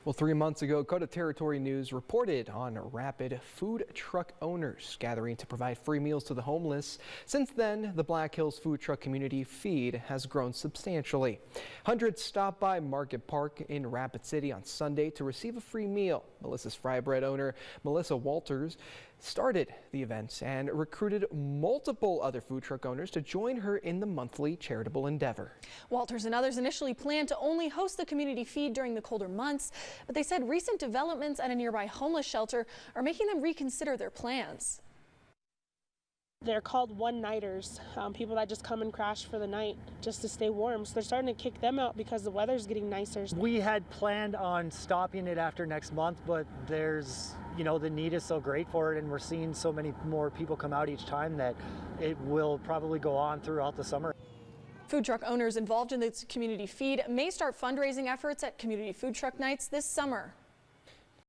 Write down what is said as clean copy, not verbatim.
Well, 3 months ago, Dakota Territory News reported on rapid food truck owners gathering to provide free meals to the homeless. Since then, the Black Hills food truck community feed has grown substantially. Hundreds stopped by Market Park in Rapid City on Sunday to receive a free meal. Melissa's Fry Bread owner, Melissa Walters, started the events and recruited multiple other food truck owners to join her in the monthly charitable endeavor. Walters and others initially planned to only host the community feed during the colder months, but they said recent developments at a nearby homeless shelter are making them reconsider their plans. They're called one-nighters, people that just come and crash for the night just to stay warm. So they're starting to kick them out because the weather's getting nicer. We had planned on stopping it after next month, but there's, the need is so great for it, and we're seeing so many more people come out each time that it will probably go on throughout the summer. Food truck owners involved in this community feed may start fundraising efforts at community food truck nights this summer.